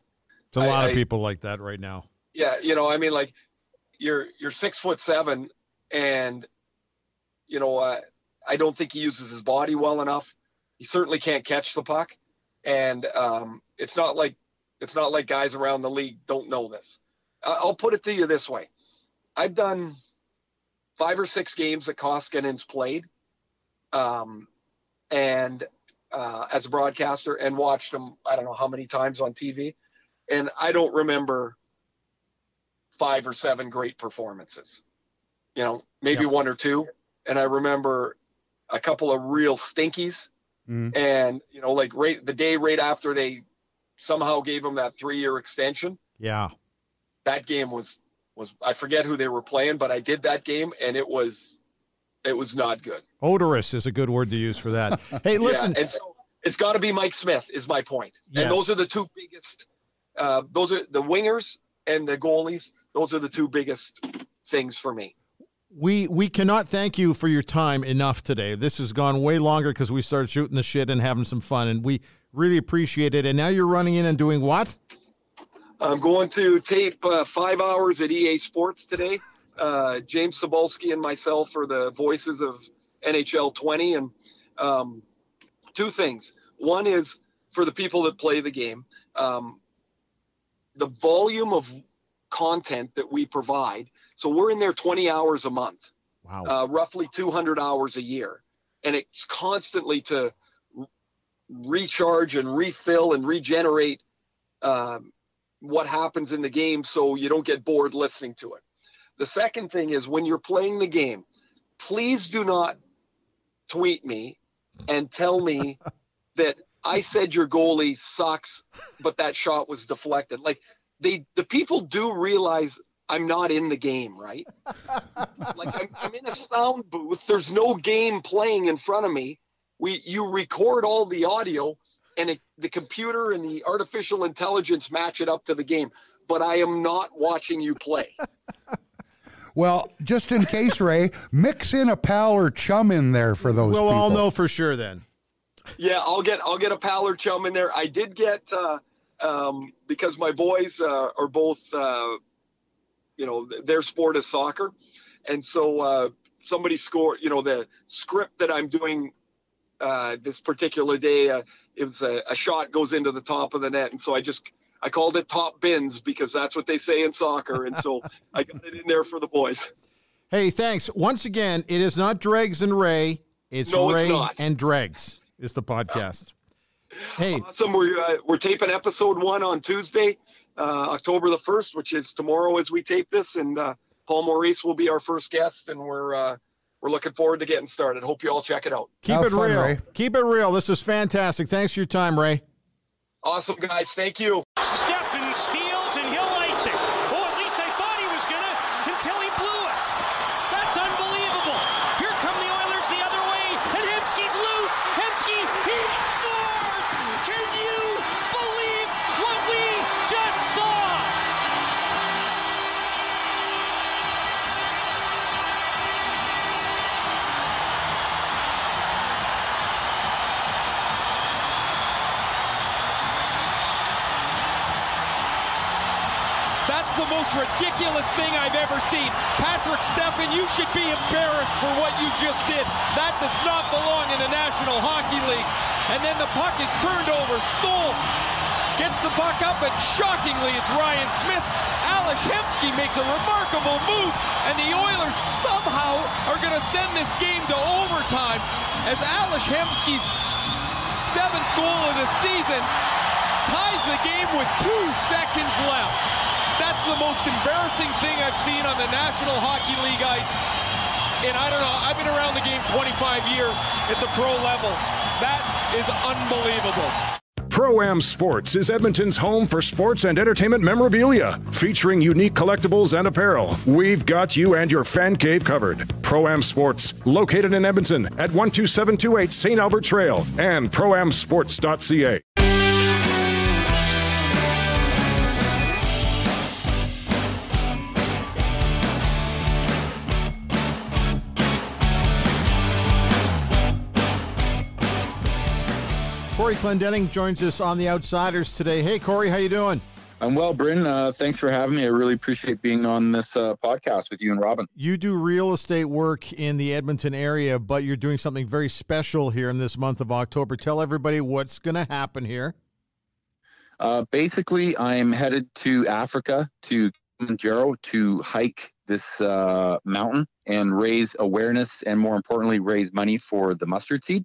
it's a lot of people like that right now. Yeah, I mean, like, you're 6'7", and I don't think he uses his body well enough. He certainly can't catch the puck, and it's not like guys around the league don't know this. I'll put it to you this way: I've done 5 or 6 games that Koskinen's played, and as a broadcaster, and watched him I don't know how many times on TV, and I don't remember 5 or 7 great performances. Maybe 1 or 2, and I remember a couple of real stinkies. And, like the day right after they somehow gave him that 3-year extension. Yeah. That game was I forget who they were playing, but I did that game, and it was not good. Odorous is a good word to use for that. Hey, listen. Yeah, and so it's got to be Mike Smith is my point. Yes. And those are the 2 biggest, those are the wingers and the goalies. Those are the 2 biggest things for me. We cannot thank you for your time enough today. This has gone way longer because we started shooting the shit and having some fun, and we really appreciate it. And now you're running in and doing what? I'm going to tape 5 hours at EA Sports today. James Cebulski and myself are the voices of NHL 20. And 2 things. One is for the people that play the game, the volume of content that we provide. So we're in there 20 hours a month, roughly 200 hours a year. And it's constantly to recharge and refill and regenerate what happens in the game so you don't get bored listening to it. The second thing is, when you're playing the game, please do not tweet me and tell me that I said your goalie sucks, but that shot was deflected. Like, the people do realize I'm not in the game, right? Like, I'm in a sound booth. There's no game playing in front of me. You record all the audio, and the computer and the artificial intelligence match it up to the game. But I am not watching you play. Well, just in case, Ray, mix in a pal or chum in there for those people. We'll all know for sure then. Yeah, I'll get a pal or chum in there. I did get because my boys are both their sport is soccer, and so somebody scored. The script that I'm doing this particular day, it's a shot goes into the top of the net, and so I called it top bins because that's what they say in soccer, and so I got it in there for the boys. Hey, thanks once again. It is not Dregs and Ray. It's Ray and Dregs is the podcast. Hey, awesome. We're taping episode 1 on Tuesday, October the 1st, which is tomorrow as we tape this, and Paul Maurice will be our first guest, and we're looking forward to getting started. Hope you all check it out. Keep it real. Ray. Keep it real. This is fantastic. Thanks for your time, Ray. Awesome, guys. Thank you. Steffen steals, and he'll ice it. At least I thought he was going to until he blew it. That's unbelievable. Here comes the most ridiculous thing I've ever seen. Patrick Steffen, you should be embarrassed for what you just did. That does not belong in the National Hockey League. And then the puck is turned over. Stoll gets the puck up, and shockingly, it's Ryan Smith. Alex Hemsky makes a remarkable move, and the Oilers somehow are going to send this game to overtime as Alex Hemsky's 7th goal of the season ties the game with 2 seconds left. That's the most embarrassing thing I've seen on the National Hockey League ice. And I don't know, I've been around the game 25 years at the pro level. That is unbelievable. Pro-Am Sports is Edmonton's home for sports and entertainment memorabilia, featuring unique collectibles and apparel. We've got you and your fan cave covered. Pro-Am Sports, located in Edmonton at 12728 St. Albert Trail and proamsports.ca. Cory Clendenning joins us on The Outsiders today. Hey, Cory, how you doing? I'm well, Bryn. Thanks for having me. I really appreciate being on this podcast with you and Robin. You do real estate work in the Edmonton area, but you're doing something very special here in this month of October. Tell everybody what's going to happen here. Basically, I'm headed to Africa, to Kilimanjaro, to hike this mountain and raise awareness and, more importantly, raise money for the mustard seed.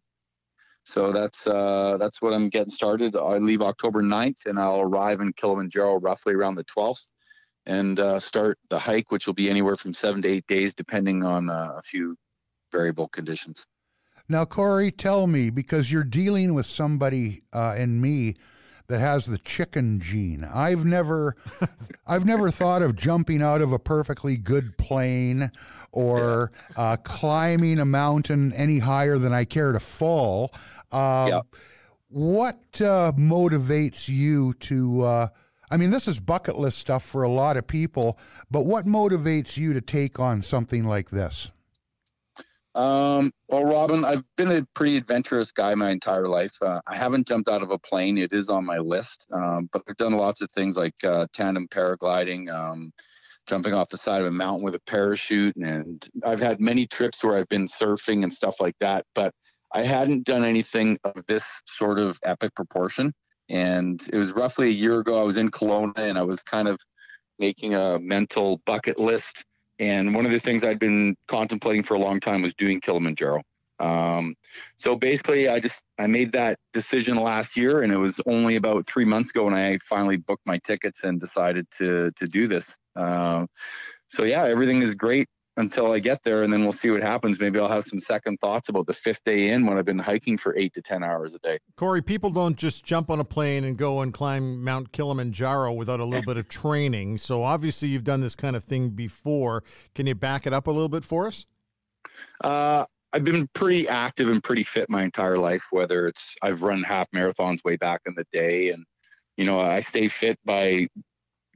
So that's what I'm getting started. I leave October 9th, and I'll arrive in Kilimanjaro roughly around the 12th and start the hike, which will be anywhere from 7 to 8 days, depending on a few variable conditions. Now, Cory, tell me, because you're dealing with somebody and me that has the chicken gene. I've never thought of jumping out of a perfectly good plane or climbing a mountain any higher than I care to fall. What motivates you to, I mean, this is bucket list stuff for a lot of people, but what motivates you to take on something like this? Well, Robin, I've been a pretty adventurous guy my entire life. I haven't jumped out of a plane. It is on my list. But I've done lots of things like tandem paragliding, jumping off the side of a mountain with a parachute. And I've had many trips where I've been surfing and stuff like that. But I hadn't done anything of this sort of epic proportion. And it was roughly a year ago. I was in Kelowna, and I was kind of making a mental bucket list. And one of the things I'd been contemplating for a long time was doing Kilimanjaro. So basically, I made that decision last year, and it was only about 3 months ago when I finally booked my tickets and decided to do this. So yeah, everything is great until I get there, and then we'll see what happens. Maybe I'll have some second thoughts about the 5th day in when I've been hiking for 8 to 10 hours a day. Cory, people don't just jump on a plane and go and climb Mount Kilimanjaro without a little bit of training. So obviously you've done this kind of thing before. Can you back it up a little bit for us? I've been pretty active and pretty fit my entire life, whether it's I've run half marathons way back in the day. And, you know, I stay fit by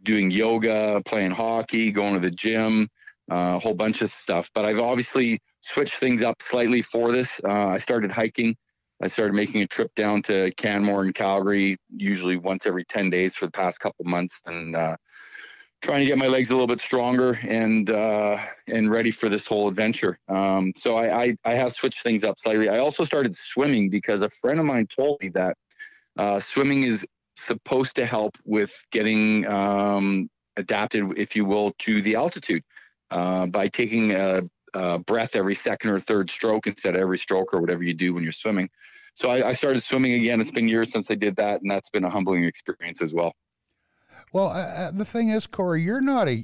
doing yoga, playing hockey, going to the gym, a whole bunch of stuff. But I've obviously switched things up slightly for this. I started hiking. I started making a trip down to Canmore and Calgary, usually once every 10 days for the past couple months, and trying to get my legs a little bit stronger and ready for this whole adventure. So I have switched things up slightly. I also started swimming because a friend of mine told me that swimming is supposed to help with getting adapted, if you will, to the altitude by taking a breath every second or third stroke instead of every stroke or whatever you do when you're swimming. So I started swimming again. It's been years since I did that, and that's been a humbling experience as well. Well, the thing is, Cory, you're not a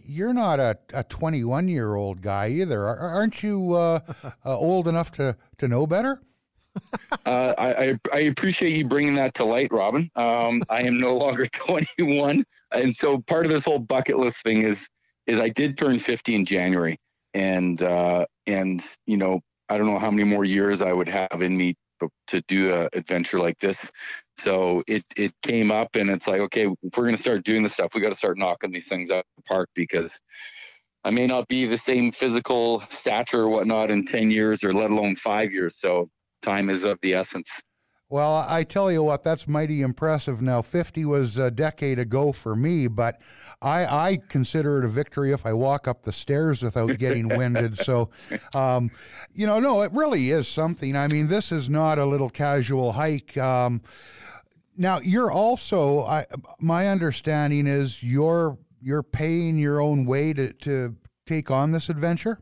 21-year-old guy either. Aren't you old enough to know better? I appreciate you bringing that to light, Robin. I am no longer 21, and so part of this whole bucket list thing is I did turn 50 in January, and you know, I don't know how many more years I would have in me to do an adventure like this. So it came up, and it's like, okay, if we're going to start doing this stuff, we got to start knocking these things out of the park, because I may not be the same physical stature or whatnot in 10 years or let alone 5 years. So time is of the essence. Well, I tell you what, that's mighty impressive. Now, 50 was a decade ago for me, but I consider it a victory if I walk up the stairs without getting winded. So, no, it really is something. I mean, this is not a little casual hike. Now, you're also, my understanding is you're paying your own way to take on this adventure?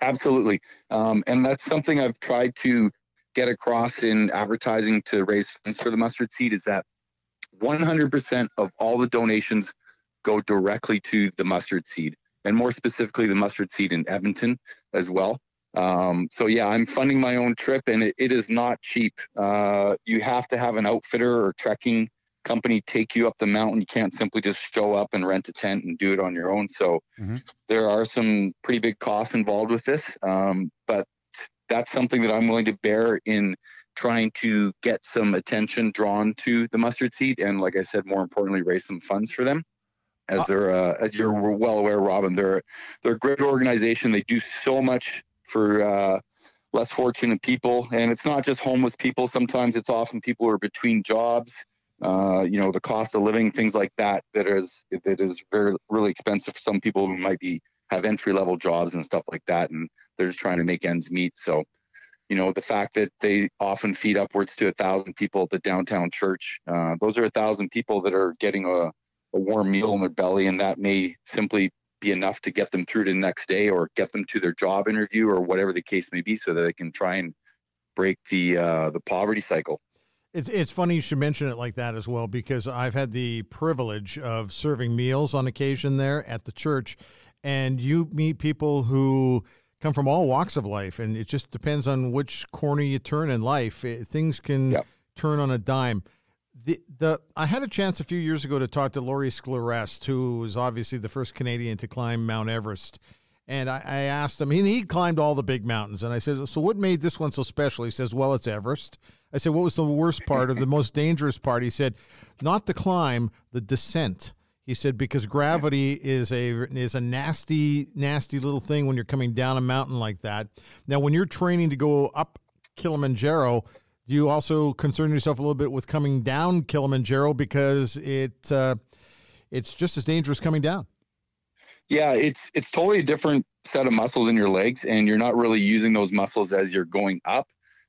Absolutely. And that's something I've tried to get across in advertising to raise funds for the mustard seed, is that 100% of all the donations go directly to the mustard seed, and more specifically the mustard seed in Edmonton as well. So yeah, I'm funding my own trip, and it is not cheap. You have to have an outfitter or trekking company take you up the mountain. You can't simply just show up and rent a tent and do it on your own. So there are some pretty big costs involved with this. But that's something that I'm willing to bear in trying to get some attention drawn to the mustard seed. And like I said, more importantly, raise some funds for them. As they're, as you're well aware, Robin, they're a great organization. They do so much for less fortunate people. And it's not just homeless people. Sometimes it's often people who are between jobs. The cost of living, things like that is really expensive for some people who might have entry-level jobs and stuff like that, and they're just trying to make ends meet. So, the fact that they often feed upwards to 1,000 people at the downtown church, those are 1,000 people that are getting a warm meal in their belly, and that may simply be enough to get them through to the next day or get them to their job interview or whatever the case may be, so that they can try and break the poverty cycle. It's funny you should mention it like that as well, because I've had the privilege of serving meals on occasion there at the church, and you meet people who come from all walks of life, and it just depends on which corner you turn in life. Things can turn on a dime. I had a chance a few years ago to talk to Laurie Sclerest, who was obviously the first Canadian to climb Mount Everest. And I asked him, he climbed all the big mountains. And I said, so what made this one so special? He says, well, it's Everest. I said, what was the worst part or the most dangerous part? He said, not the climb, the descent. He said, because gravity is a nasty, nasty little thing when you're coming down a mountain like that. Now, when you're training to go up Kilimanjaro, do you also concern yourself a little bit with coming down Kilimanjaro, because it's just as dangerous coming down? Yeah, it's totally a different set of muscles in your legs, and you're not really using those muscles as you're going up.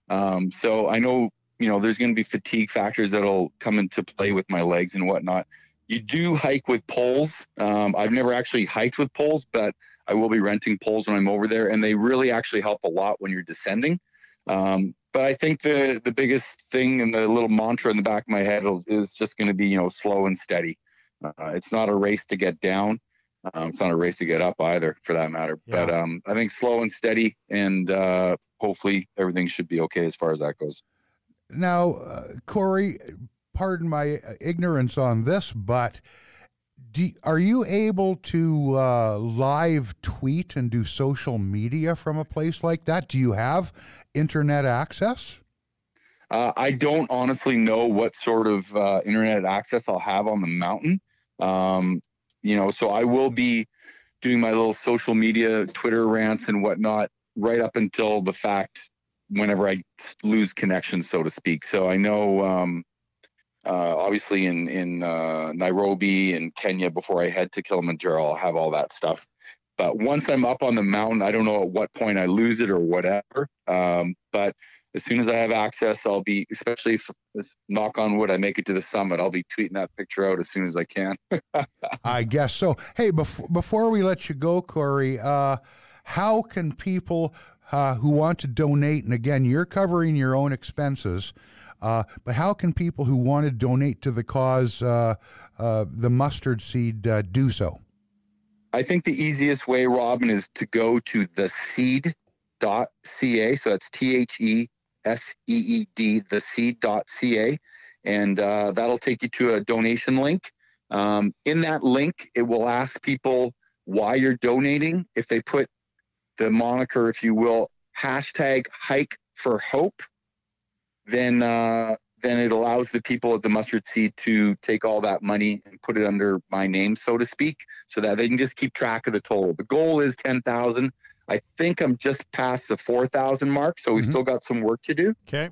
So I know, there's going to be fatigue factors that'll come into play with my legs and whatnot. You do hike with poles. I've never actually hiked with poles, but I will be renting poles when I'm over there, and they really actually help a lot when you're descending. But I think the biggest thing and the little mantra in the back of my head is just going to be, slow and steady. It's not a race to get down. It's not a race to get up either, for that matter. Yeah. But I think slow and steady, and hopefully everything should be okay as far as that goes. Now, Cory, pardon my ignorance on this, but are you able to live tweet and do social media from a place like that? Do you have internet access? I don't honestly know what sort of internet access I'll have on the mountain. So I will be doing my little social media, Twitter rants and whatnot, right up until the fact whenever I lose connection, so to speak. So I know, obviously in Nairobi and Kenya, before I head to Kilimanjaro, I'll have all that stuff. But once I'm up on the mountain, I don't know at what point I lose it or whatever. But as soon as I have access, I'll be, especially if, knock on wood, I make it to the summit, I'll be tweeting that picture out as soon as I can. I guess so. Hey, before we let you go, Cory, how can people who want to donate, and again, you're covering your own expenses, but how can people who want to donate to the cause, the mustard seed, do so? I think the easiest way, Robin, is to go to theseed.ca. So that's THESEED, theseed.ca. And that'll take you to a donation link. In that link, it will ask people why you're donating. If they put the moniker, if you will, hashtag hike for hope, then it allows the people at the mustard seed to take all that money and put it under my name, so to speak, so that they can just keep track of the total. The goal is 10,000. I think I'm just past the 4,000 mark, so we've still got some work to do. Okay.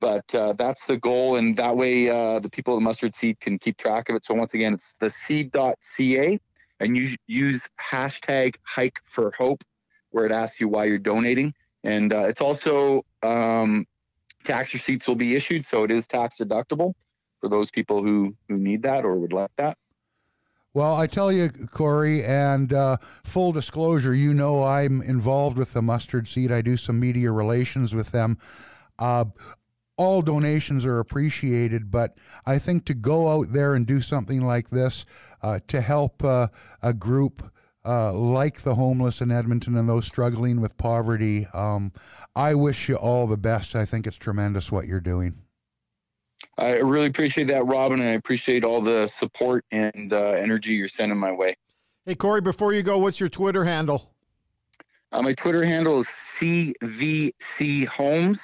But that's the goal, and that way the people at Mustard Seed can keep track of it. So once again, it's the seed.ca, and you use hashtag Hike for Hope, where it asks you why you're donating. And it's also tax receipts will be issued, so it is tax deductible for those people who need that or would like that. Well, I tell you, Cory, and full disclosure, you know I'm involved with the Mustard Seed. I do some media relations with them. All donations are appreciated, but I think to go out there and do something like this to help a group like the homeless in Edmonton and those struggling with poverty, I wish you all the best. I think it's tremendous what you're doing. I really appreciate that, Robin, and I appreciate all the support and energy you're sending my way. Hey, Cory, before you go, what's your Twitter handle? My Twitter handle is CVC Homes.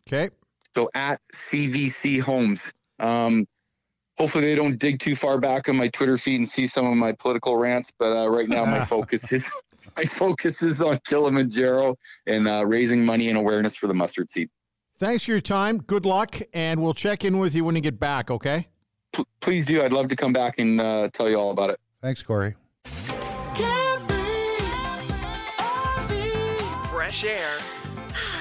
Okay. So at CVC Homes. Hopefully they don't dig too far back on my Twitter feed and see some of my political rants, but right now my focus is on Kilimanjaro and raising money and awareness for the Mustard Seed. Thanks for your time. Good luck, and we'll check in with you when you get back, okay? Please do. I'd love to come back and tell you all about it. Thanks, Cory. Fresh air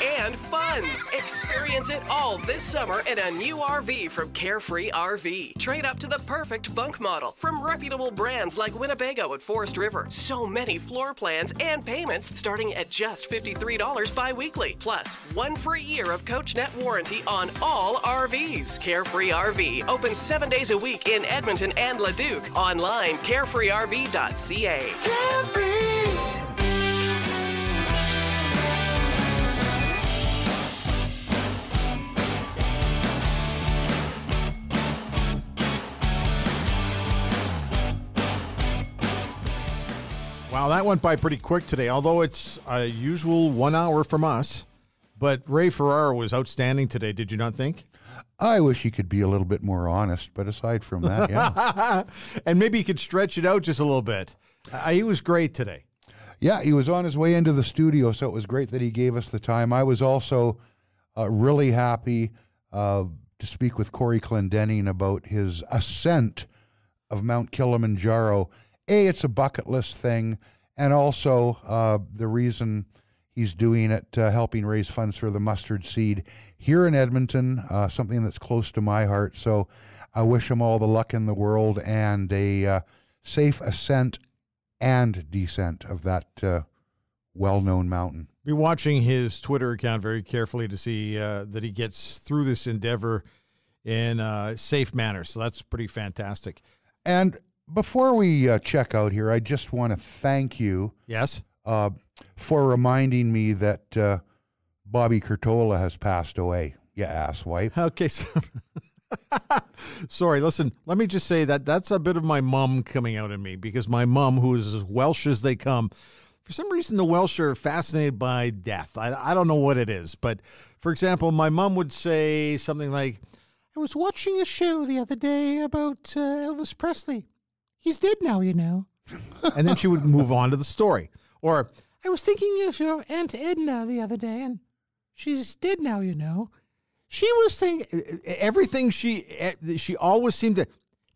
and fun. Experience it all this summer in a new RV from Carefree RV. Trade up to the perfect bunk model from reputable brands like Winnebago and Forest River. So many floor plans and payments starting at just $53 bi-weekly. Plus, 1 free year of CoachNet warranty on all RVs. Carefree RV opens 7 days a week in Edmonton and Leduc. Online, carefreerv.ca. Carefree. Wow, that went by pretty quick today, although it's a usual 1 hour from us. But Ray Ferraro was outstanding today, did you not think? I wish he could be a little bit more honest, but aside from that, yeah. And maybe he could stretch it out just a little bit. He was great today. Yeah, he was on his way into the studio, so it was great that he gave us the time. I was also really happy to speak with Cory Clendenning about his ascent of Mount Kilimanjaro. It's a bucket list thing, and also the reason he's doing it, helping raise funds for the Mustard Seed here in Edmonton, something that's close to my heart. So I wish him all the luck in the world and a safe ascent and descent of that well-known mountain. Be watching his Twitter account very carefully to see that he gets through this endeavor in a safe manner. So that's pretty fantastic. And before we check out here, I just want to thank you. Yes. For reminding me that Bobby Curtola has passed away. You asswipe. Okay. So sorry. Listen, let me just say that's a bit of my mom coming out in me, because my mom, who is as Welsh as they come, for some reason the Welsh are fascinated by death. I don't know what it is, but for example, my mom would say something like, "I was watching a show the other day about Elvis Presley. He's dead now, you know." And then she would move on to the story. Or, "I was thinking of your Aunt Edna the other day, and she's dead now, you know." She was saying everything she always seemed to,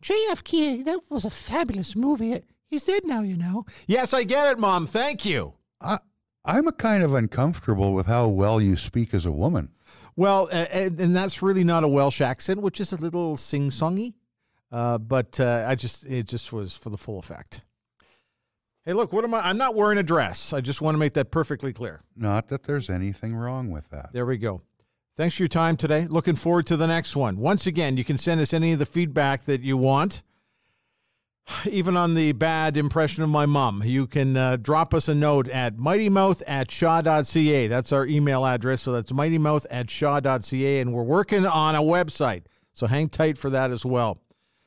"JFK, that was a fabulous movie. He's dead now, you know." Yes, I get it, Mom. Thank you. I'm a kind of uncomfortable with how well you speak as a woman. Well, and that's really not a Welsh accent, which is a little sing-songy. But it just was for the full effect. Hey, look, I'm not wearing a dress. I just want to make that perfectly clear. Not that there's anything wrong with that. There we go. Thanks for your time today. Looking forward to the next one. Once again, you can send us any of the feedback that you want, even on the bad impression of my mom. You can drop us a note at mightymouth@shaw.ca. That's our email address. So that's mightymouth@shaw.ca. And we're working on a website. So hang tight for that as well.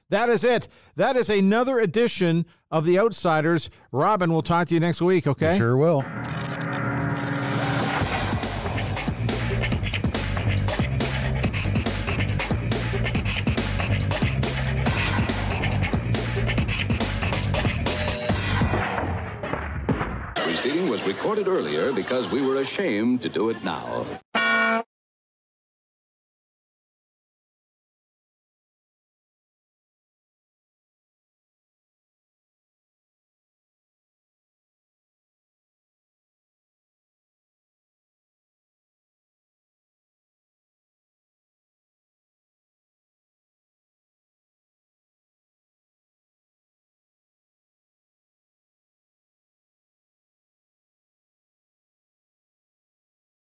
That is it. That is another edition of The Outsiders. Robin, we'll talk to you next week, okay? You sure will. Proceeding was recorded earlier because we were ashamed to do it now.